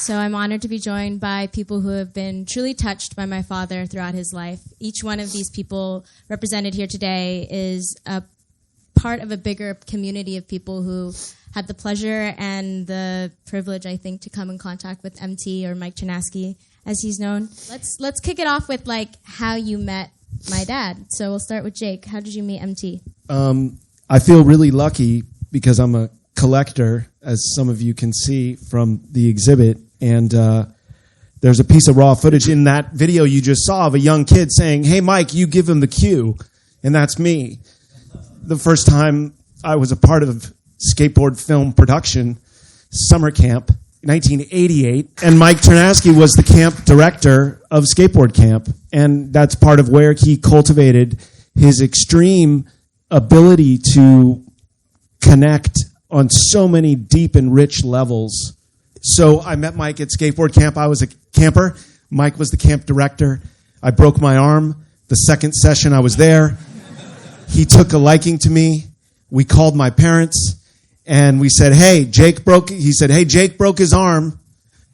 So I'm honored to be joined by people who have been truly touched by my father throughout his life. Each one of these people represented here today is a part of a bigger community of people who had the pleasure and the privilege, I think, to come in contact with MT, or Mike Ternasky, as he's known. Let's kick it off with like how you met my dad. So we'll start with Jake. How did you meet MT? I feel really lucky because I'm a collector, as some of you can see from the exhibit. And there's a piece of raw footage in that video you just saw of a young kid saying, "Hey, Mike, you give him the cue." And that's me. The first time I was a part of skateboard film production, summer camp, 1988. And Mike Ternasky was the camp director of skateboard camp. And that's part of where he cultivated his extreme ability to connect on so many deep and rich levels. So I met Mike at skateboard camp. I was a camper. Mike was the camp director. I broke my arm the second session I was there. He took a liking to me. We called my parents and we said, "Hey, Jake broke his arm,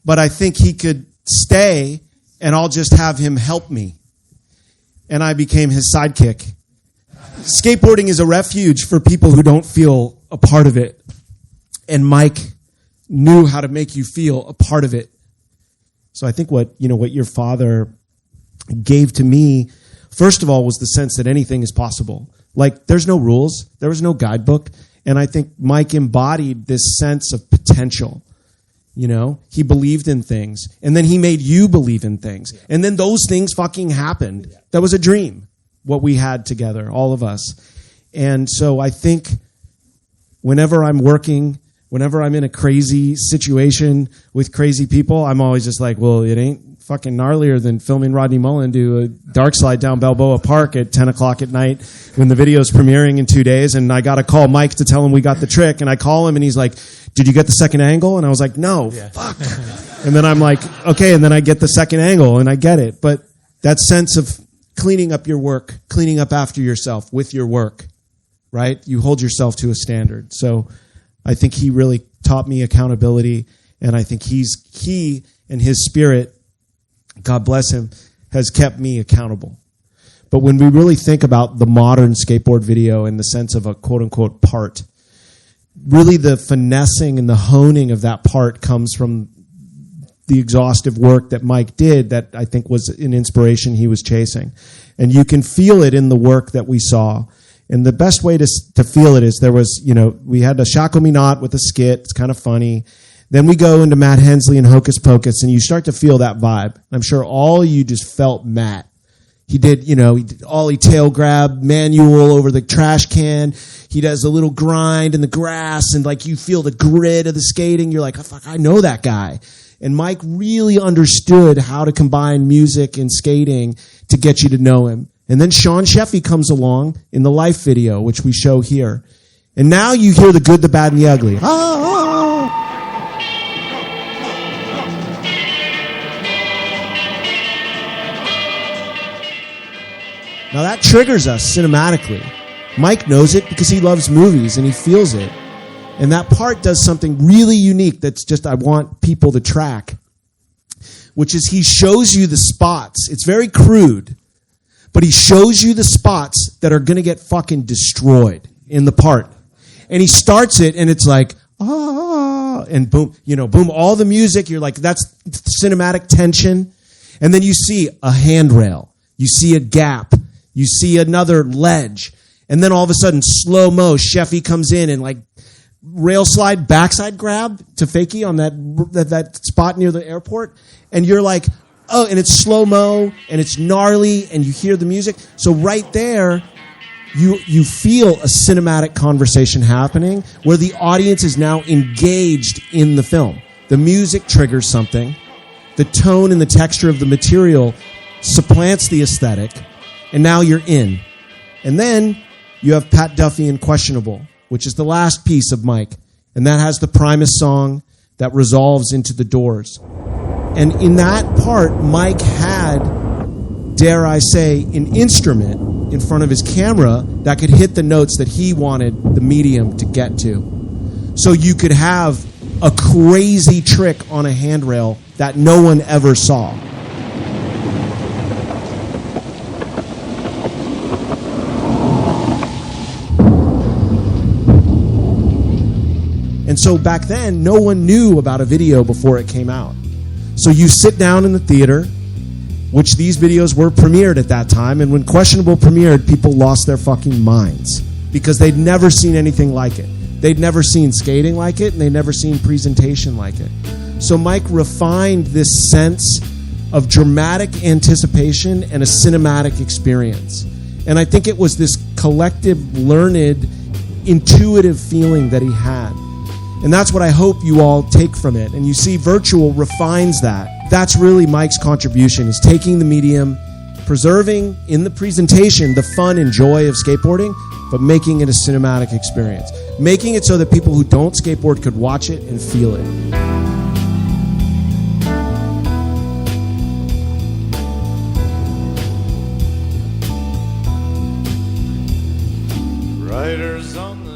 but I think he could stay and I'll just have him help me." And I became his sidekick. Skateboarding is a refuge for people who don't feel a part of it. And Mike knew how to make you feel a part of it. So I think what your father gave to me, first of all, was the sense that anything is possible. Like, there's no rules. There was no guidebook. And I think Mike embodied this sense of potential. He believed in things. And then he made you believe in things. And then those things fucking happened. That was a dream, what we had together, all of us. And so I think whenever I'm working, whenever I'm in a crazy situation with crazy people, I'm always just like, well, it ain't fucking gnarlier than filming Rodney Mullen do a dark slide down Balboa Park at 10 o'clock at night when the video's premiering in 2 days. And I got to call Mike to tell him we got the trick. And I call him and he's like, "Did you get the second angle?" And I was like, "No, fuck." And then I'm like, okay. And then I get the second angle and I get it. But that sense of cleaning up your work, cleaning up after yourself with your work, right? You hold yourself to a standard. So I think he really taught me accountability, and I think he and his spirit, God bless him, has kept me accountable. But when we really think about the modern skateboard video in the sense of a quote-unquote part, really the finessing and the honing of that part comes from the exhaustive work that Mike did that I think was an inspiration he was chasing. And you can feel it in the work that we saw. And the best way to feel it is there was, we had a Shackle Me Not with a skit. It's kind of funny. Then we go into Matt Hensley and Hocus Pocus, and you start to feel that vibe. I'm sure all of you just felt Matt. He did ollie tail grab manual over the trash can. He does a little grind in the grass, and like you feel the grit of the skating. You're like, oh, fuck, I know that guy. And Mike really understood how to combine music and skating to get you to know him. And then Sean Sheffy comes along in the Life video, which we show here. And now you hear the good, the bad, and the ugly. Now that triggers us cinematically. Mike knows it because he loves movies and he feels it. And that part does something really unique that's just I want people to track, which is he shows you the spots. It's very crude, but he shows you the spots that are going to get fucking destroyed in the part. And he starts it and it's like, and boom, boom, all the music. You're like, that's cinematic tension. And then you see a handrail. You see a gap. You see another ledge. And then all of a sudden, slow-mo, Sheffy comes in and like rail slide, backside grab to Fakey on that spot near the airport. And you're like, oh, and it's slow-mo and it's gnarly and you hear the music. So right there, you feel a cinematic conversation happening where the audience is now engaged in the film. The music triggers something. The tone and the texture of the material supplants the aesthetic. And now you're in. And then you have Pat Duffy in Questionable, which is the last piece of Mike. And that has the Primus song that resolves into The Doors. And in that part, Mike had, dare I say, an instrument in front of his camera that could hit the notes that he wanted the medium to get to. So you could have a crazy trick on a handrail that no one ever saw. And so back then, no one knew about a video before it came out. So you sit down in the theater, which these videos were premiered at that time, and when Questionable premiered, people lost their fucking minds because they'd never seen anything like it. They'd never seen skating like it, and they'd never seen presentation like it. So Mike refined this sense of dramatic anticipation and a cinematic experience. And I think it was this collective, learned, intuitive feeling that he had. And that's what I hope you all take from it. And you see, virtual refines that. That's really Mike's contribution, is taking the medium, preserving in the presentation the fun and joy of skateboarding, but making it a cinematic experience. Making it so that people who don't skateboard could watch it and feel it. Riders on the